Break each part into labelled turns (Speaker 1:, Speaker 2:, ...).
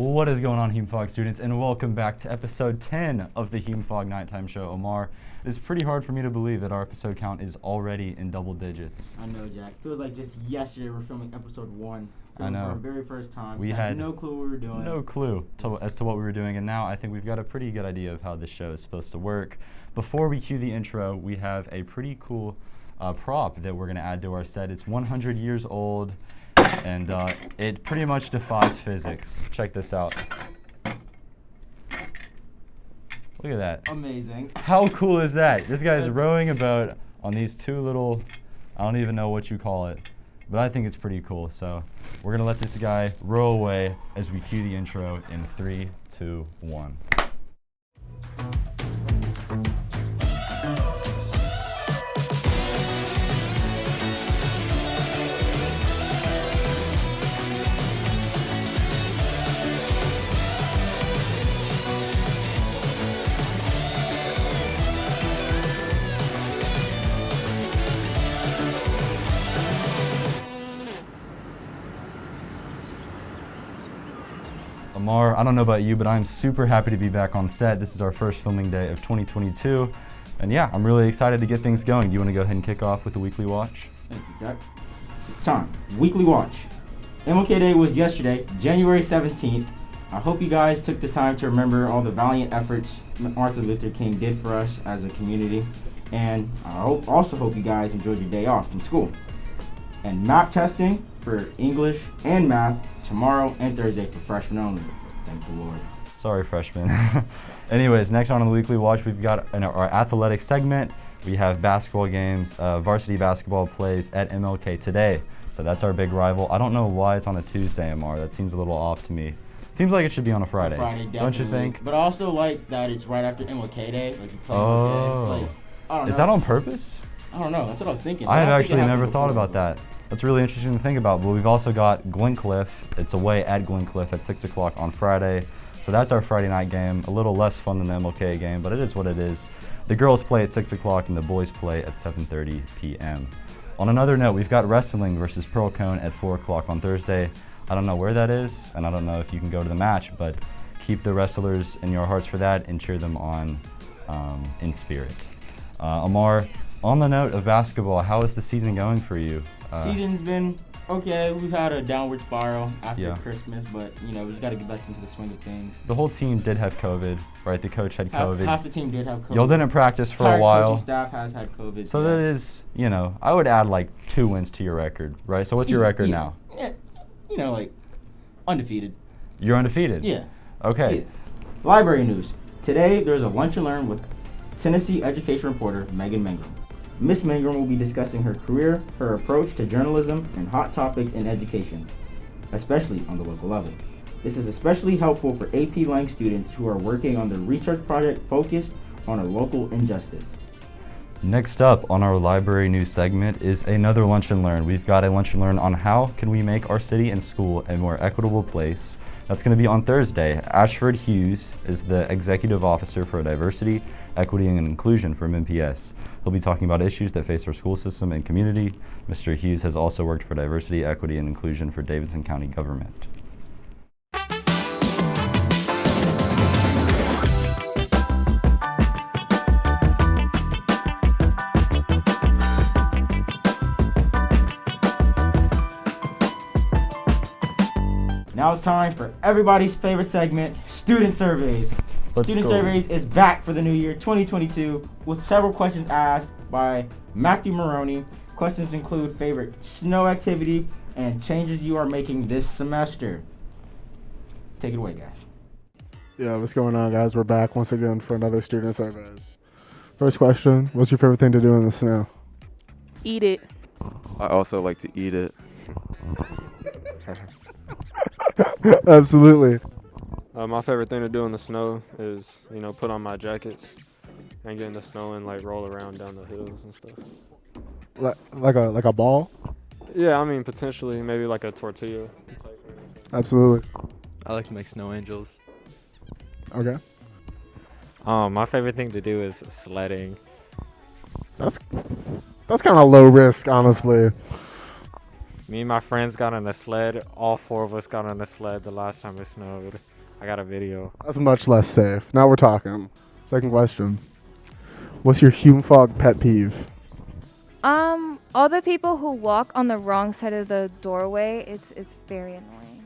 Speaker 1: What is going on, Hume-Fogg students, and welcome back to episode 10 of the Hume-Fogg Nighttime Show. Amar, it's pretty hard for me to believe that our episode count is already in double digits.
Speaker 2: I know, Jack. Feels like just yesterday we're filming episode 1.
Speaker 1: I know.
Speaker 2: For our very first time.
Speaker 1: We had
Speaker 2: no clue what we were doing.
Speaker 1: No clue as to what we were doing, and now I think we've got a pretty good idea of how this show is supposed to work. Before we cue the intro, we have a pretty cool prop that we're going to add to our set. It's 100 years old, and it pretty much defies physics. Check this out. Look at that.
Speaker 2: Amazing.
Speaker 1: How cool is that? This guy's rowing a boat on these two little, I don't even know what you call it, but I think it's pretty cool. So we're going to let this guy row away as we cue the intro in 3, 2, 1. Amar, I don't know about you, but I'm super happy to be back on set. This is our first filming day of 2022. And yeah, I'm really excited to get things going. Do you want to go ahead and kick off with the weekly watch?
Speaker 2: Thank you, Jack. Time. Weekly watch. MLK Day was yesterday, January 17th. I hope you guys took the time to remember all the valiant efforts Martin Luther King did for us as a community. And I also hope you guys enjoyed your day off from school. And map testing for English and math tomorrow and Thursday for freshmen only. Thank the Lord.
Speaker 1: Sorry, freshmen. Anyways, next on the weekly watch, we've got our athletic segment. We have basketball games. Varsity basketball plays at MLK today. So that's our big rival. I don't know why it's on a Tuesday, Amar. That seems a little off to me. Seems like it should be on a Friday. Don't you think?
Speaker 2: But I also like that it's right after MLK Day. Like you play
Speaker 1: MLK.
Speaker 2: It's like, I don't know.
Speaker 1: Is that on purpose?
Speaker 2: I don't know. That's what I was thinking.
Speaker 1: I have actually never thought about that. That's really interesting to think about. But we've also got Glencliff. It's away at Glencliff at 6 o'clock on Friday. So that's our Friday night game. A little less fun than the MLK game, but it is what it is. The girls play at 6 o'clock and the boys play at 7:30 p.m. On another note, we've got wrestling versus Pearl Cone at 4 o'clock on Thursday. I don't know where that is, and I don't know if you can go to the match, but keep the wrestlers in your hearts for that and cheer them on in spirit. Amar, on the note of basketball, how is the season going for you?
Speaker 2: Season's been okay. We've had a downward spiral after
Speaker 1: Yeah.
Speaker 2: Christmas, but we just got to get back into the swing of things.
Speaker 1: The whole team did have COVID, right? The coach had COVID.
Speaker 2: Half the team did have COVID.
Speaker 1: Y'all didn't practice for a
Speaker 2: Entire
Speaker 1: while.
Speaker 2: coaching staff has had COVID.
Speaker 1: So that is, I would add like 2 wins to your record, right? So what's your record now?
Speaker 2: Yeah, like undefeated.
Speaker 1: You're undefeated?
Speaker 2: Yeah.
Speaker 1: Okay.
Speaker 2: Yeah. Library news. Today there's a lunch and learn with Tennessee education reporter Megan Mangrum. Miss Mangrum will be discussing her career, her approach to journalism, and hot topics in education, especially on the local level. This is especially helpful for AP Lang students who are working on their research project focused on a local injustice.
Speaker 1: Next up on our library news segment is another lunch and learn. We've got a lunch and learn on how can we make our city and school a more equitable place. That's going to be on Thursday. Ashford Hughes is the Executive Officer for Diversity, Equity, and Inclusion from MPS. He'll be talking about issues that face our school system and community. Mr. Hughes has also worked for Diversity, Equity, and Inclusion for Davidson County government.
Speaker 2: Now it's time for everybody's favorite segment, Student Surveys. Student Surveys is back for the new year 2022 with several questions asked by Matthew Maroney. Questions include favorite snow activity and changes you are making this semester. Take it away, guys.
Speaker 3: Yeah, what's going on, guys? We're back once again for another Student Surveys. First question, what's your favorite thing to do in the snow?
Speaker 4: Eat it.
Speaker 5: I also like to eat it.
Speaker 3: Absolutely.
Speaker 6: My favorite thing to do in the snow is, put on my jackets and get in the snow and roll around down the hills and stuff.
Speaker 3: Like a ball?
Speaker 6: Yeah, potentially maybe like a tortilla.
Speaker 3: Absolutely.
Speaker 7: I like to make snow angels.
Speaker 3: Okay.
Speaker 8: My favorite thing to do is sledding.
Speaker 3: That's kind of low risk, honestly.
Speaker 8: Me and my friends got on a sled. All four of us got on a sled the last time it snowed. I got a video.
Speaker 3: That's much less safe. Now we're talking. Second question. What's your Hume-Fogg pet peeve?
Speaker 4: All the people who walk on the wrong side of the doorway, it's very annoying.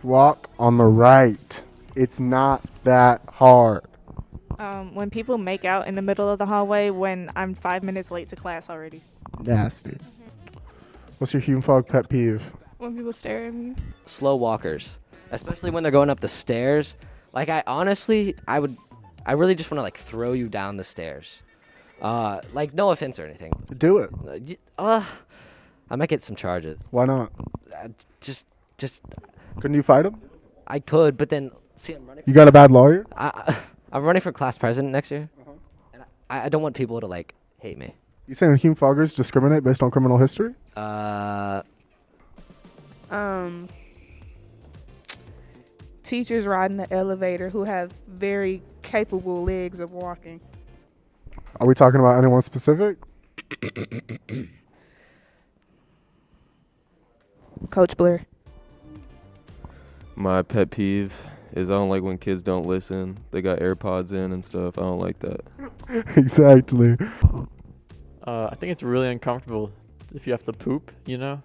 Speaker 3: Walk on the right. It's not that hard.
Speaker 9: When people make out in the middle of the hallway when I'm 5 minutes late to class already.
Speaker 3: Nasty. What's your Hume-Fogg pet peeve?
Speaker 10: When people stare at me.
Speaker 11: Slow walkers, especially when they're going up the stairs. Like I really just want to like throw you down the stairs. Like no offense or anything.
Speaker 3: Do it.
Speaker 11: I might get some charges.
Speaker 3: Why not?
Speaker 11: Just.
Speaker 3: Couldn't you fight him?
Speaker 11: I could, but then see, I'm running.
Speaker 3: You got a bad lawyer?
Speaker 11: I'm running for class president next year, and I don't want people to like hate me.
Speaker 3: You saying Hume-Foggers discriminate based on criminal history?
Speaker 9: Teachers riding the elevator who have very capable legs of walking.
Speaker 3: Are we talking about anyone specific?
Speaker 9: Coach Blair.
Speaker 5: My pet peeve is I don't like when kids don't listen. They got AirPods in and stuff. I don't like that.
Speaker 3: Exactly.
Speaker 7: I think it's really uncomfortable if you have to poop, you know,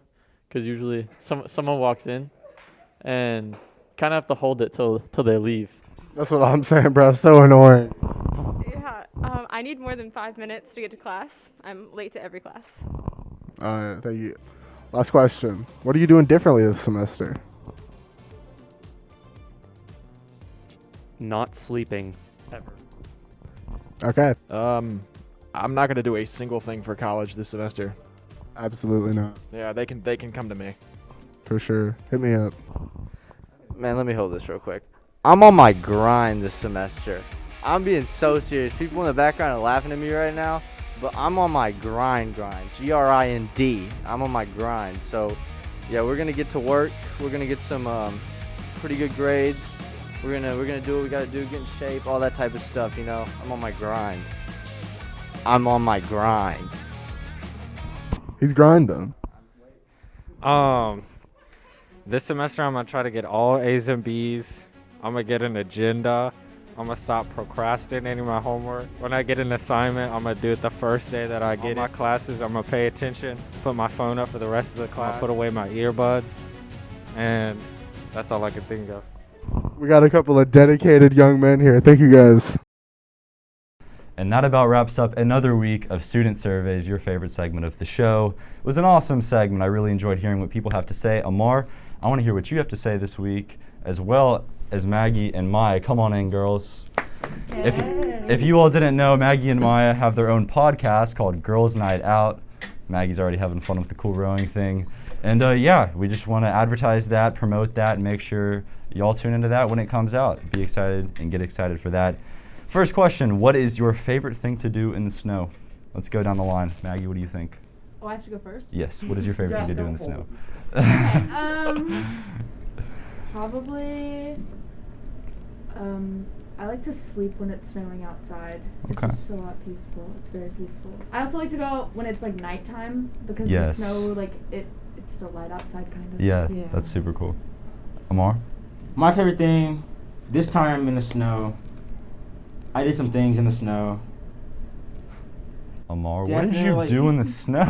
Speaker 7: because usually someone walks in and kind of have to hold it till they leave.
Speaker 3: That's what I'm saying, bro. So annoying.
Speaker 10: Yeah. I need more than 5 minutes to get to class. I'm late to every class.
Speaker 3: Thank you. Last question. What are you doing differently this semester?
Speaker 12: Not sleeping ever.
Speaker 3: Okay.
Speaker 13: I'm not gonna do a single thing for college this semester.
Speaker 3: Absolutely not.
Speaker 13: Yeah, they can come to me.
Speaker 3: For sure. Hit me up.
Speaker 14: Man, let me hold this real quick. I'm on my grind this semester. I'm being so serious. People in the background are laughing at me right now, but I'm on my grind. G-R-I-N-D. I'm on my grind. So, yeah, we're gonna get to work. We're gonna get some pretty good grades. We're gonna do what we gotta do, get in shape, all that type of stuff. You know, I'm on my grind.
Speaker 3: He's grinding.
Speaker 8: This semester I'm gonna try to get all A's and B's. I'm gonna get an agenda. I'm gonna stop procrastinating my homework. When I get an assignment, I'm gonna do it the first day that I get my classes. I'm gonna pay attention, put my phone up for the rest of the class, put away my earbuds, and that's all I can think of.
Speaker 3: We got a couple of dedicated young men here. Thank you, guys.
Speaker 1: And that about wraps up another week of Student Surveys, your favorite segment of the show. It was an awesome segment. I really enjoyed hearing what people have to say. Amar, I want to hear what you have to say this week, as well as Maggie and Myia. Come on in, girls. If you all didn't know, Maggie and Myia have their own podcast called Girls Night Out. Maggie's already having fun with the cool rowing thing. And yeah, we just want to advertise that, promote that, and make sure y'all tune into that when it comes out. Be excited and get excited for that. First question, what is your favorite thing to do in the snow? Let's go down the line. Maggie, what do you think?
Speaker 15: Oh, I have to go first?
Speaker 1: Yes, what is your favorite thing to do in the snow?
Speaker 15: Okay, probably, I like to sleep when it's snowing outside.
Speaker 1: Okay.
Speaker 15: It's just a lot peaceful. It's very peaceful. I also like to go when it's like nighttime because
Speaker 1: Yes.
Speaker 15: the snow, like, it's still light outside kind of.
Speaker 1: Yeah, that's super cool. Amar?
Speaker 2: My favorite thing, this time in the snow, I did some things in the snow.
Speaker 1: Amar, what did you do in the snow?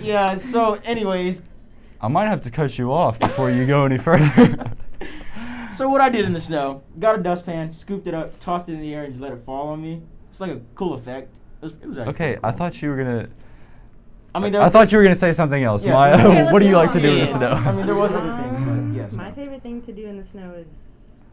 Speaker 2: Yeah, so anyways.
Speaker 1: I might have to cut you off before you go any further.
Speaker 2: So what I did in the snow, got a dustpan, scooped it up, tossed it in the air, and just let it fall on me. It's like a cool effect. It was actually
Speaker 1: Okay,
Speaker 2: cool.
Speaker 1: I thought you were gonna.
Speaker 2: I
Speaker 1: thought you were gonna say something else.
Speaker 2: Yes,
Speaker 1: Myia,
Speaker 2: okay,
Speaker 1: what do you like to do in the snow?
Speaker 2: I mean, there was other things, but yes.
Speaker 16: My favorite thing to do in the snow is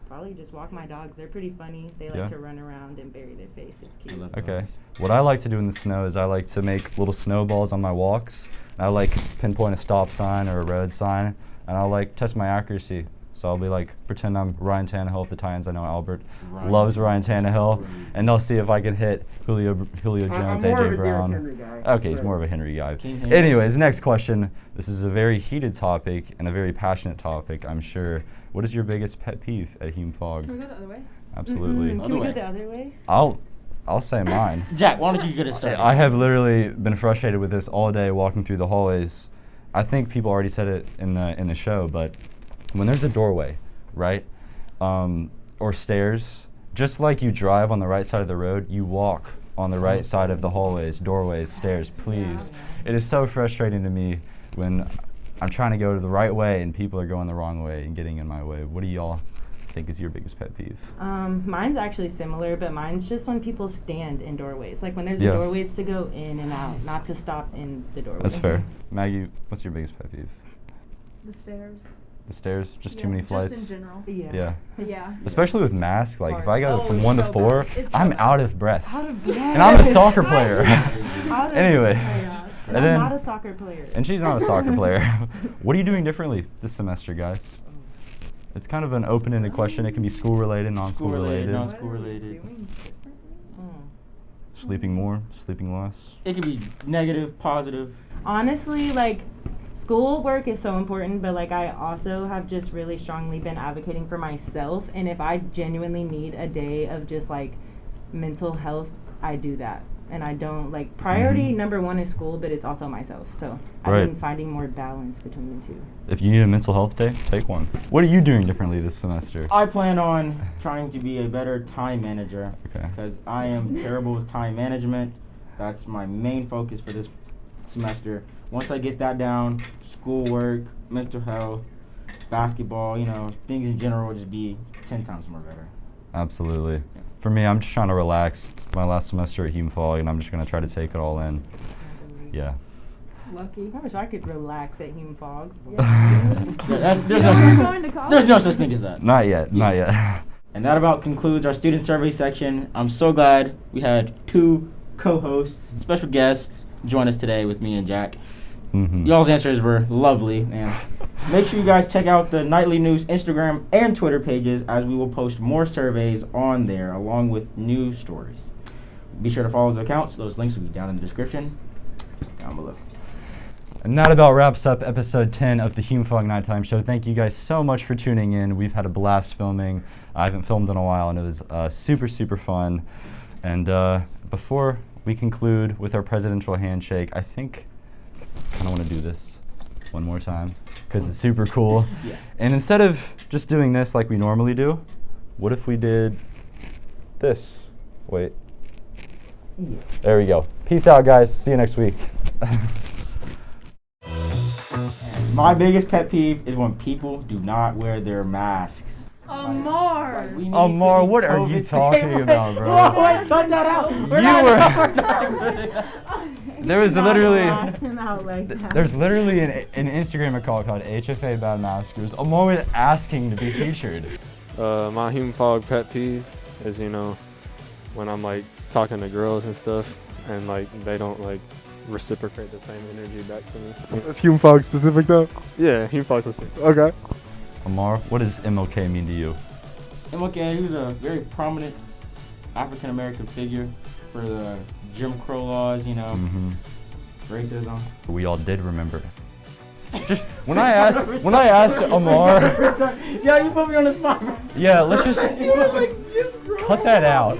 Speaker 16: probably just walk my dogs. They're pretty funny. They like
Speaker 1: Yeah.
Speaker 16: to run around and bury their face. It's cute.
Speaker 1: Okay. What I like to do in the snow is I like to make little snowballs on my walks. I like pinpoint a stop sign or a road sign, and I'll like test my accuracy. So I'll be like, pretend I'm Ryan Tannehill of the Titans. I know Albert loves Ryan Tannehill, and they'll see if I can hit Julio Jones,
Speaker 2: I'm more
Speaker 1: AJ
Speaker 2: of a
Speaker 1: Brown.
Speaker 2: Henry guy.
Speaker 1: Okay, he's more of a Henry guy.
Speaker 2: King Henry.
Speaker 1: Anyways, next question. This is a very heated topic and a very passionate topic, I'm sure. What is your biggest pet peeve at Hume-Fogg?
Speaker 15: Can we go the other way?
Speaker 1: Absolutely.
Speaker 16: Can we go the other way?
Speaker 1: I'll say mine.
Speaker 2: Jack, why don't you get it started?
Speaker 1: I have literally been frustrated with this all day walking through the hallways. I think people already said it in the show, but when there's a doorway right? Or stairs. Just like you drive on the right side of the road, you walk on the right side of the hallways, doorways, stairs, please. It is so frustrating to me when I'm trying to go to the right way and people are going the wrong way and getting in my way. What do y'all think is your biggest pet peeve?
Speaker 16: Mine's actually similar, but mine's just when people stand in doorways. Like when there's doorways to go in and out, not to stop in the doorway.
Speaker 1: That's fair. Maggie, what's your biggest pet peeve?
Speaker 15: The stairs.
Speaker 1: The stairs? Just too many flights?
Speaker 15: Just in general.
Speaker 1: Yeah. Especially with masks. Like if I go from 1 to 4,
Speaker 15: It's
Speaker 1: I'm
Speaker 15: so
Speaker 1: out of breath.
Speaker 16: Yes.
Speaker 1: And I'm a soccer player. Anyway.
Speaker 16: And I'm not a soccer player.
Speaker 1: And she's not a soccer player. What are you doing differently this semester, guys? It's kind of an open-ended question. It can be school-related, non-school related.
Speaker 2: Non-school related.
Speaker 1: Sleeping more, sleeping less.
Speaker 2: It can be negative, positive.
Speaker 16: Honestly, like, school work is so important, but like I also have just really strongly been advocating for myself, and if I genuinely need a day of just like mental health, I do that. And I don't like priority number 1 is school, but it's also myself. So I've been finding more balance between the two.
Speaker 1: If you need a mental health day, take one. What are you doing differently this semester?
Speaker 2: I plan on trying to be a better time manager because I am terrible with time management. That's my main focus for this semester. Once I get that down, schoolwork, mental health, basketball, you know, things in general will just be 10 times more better.
Speaker 1: Absolutely. Yeah. For me, I'm just trying to relax. It's my last semester at Hume-Fogg, and I'm just going to try to take it all in. Yeah.
Speaker 16: Lucky. I wish I could relax at
Speaker 2: Hume-Fogg.
Speaker 16: There's
Speaker 2: no such thing as that.
Speaker 1: Not yet. Not yet.
Speaker 2: And that about concludes our student survey section. I'm so glad we had 2 co-hosts, special guests, join us today with me and Jack. Y'all's answers were lovely, and make sure you guys check out the Nightly News Instagram and Twitter pages, as we will post more surveys on there along with new stories. Be sure to follow those accounts. Those links will be down in the description down below.
Speaker 1: And that about wraps up episode 10 of the Hume-Fogg Nighttime Show. Thank you guys so much for tuning in. We've had a blast filming. I haven't filmed in a while, and it was super, super fun. And before we conclude with our presidential handshake, I think I kind of want to do this one more time because it's super cool. And instead of just doing this like we normally do, what if we did this? Wait. There we go. Peace out, guys. See you next week.
Speaker 2: My biggest pet peeve is when people do not wear their masks.
Speaker 15: Amar!
Speaker 1: Amar, what are you talking about, bro?
Speaker 2: Whoa, wait, cut that out.
Speaker 1: There was literally,
Speaker 16: like
Speaker 1: there's literally an Instagram account called HFA Bad Maskers. I'm always asking to be featured.
Speaker 6: My Hume-Fogg pet peeve is, you know, when I'm like talking to girls and stuff, and like they don't like reciprocate the same energy back to me.
Speaker 3: That's Hume-Fogg specific though?
Speaker 6: Yeah, Hume-Fogg specific.
Speaker 3: Okay.
Speaker 1: Amar, what does MLK mean to you?
Speaker 2: MLK, he was a very prominent African American figure for the Jim Crow laws, you know, racism.
Speaker 1: We all did remember. Just when I asked Amar.
Speaker 2: Yeah, you put me on the spot.
Speaker 1: Yeah, let's just cut that out.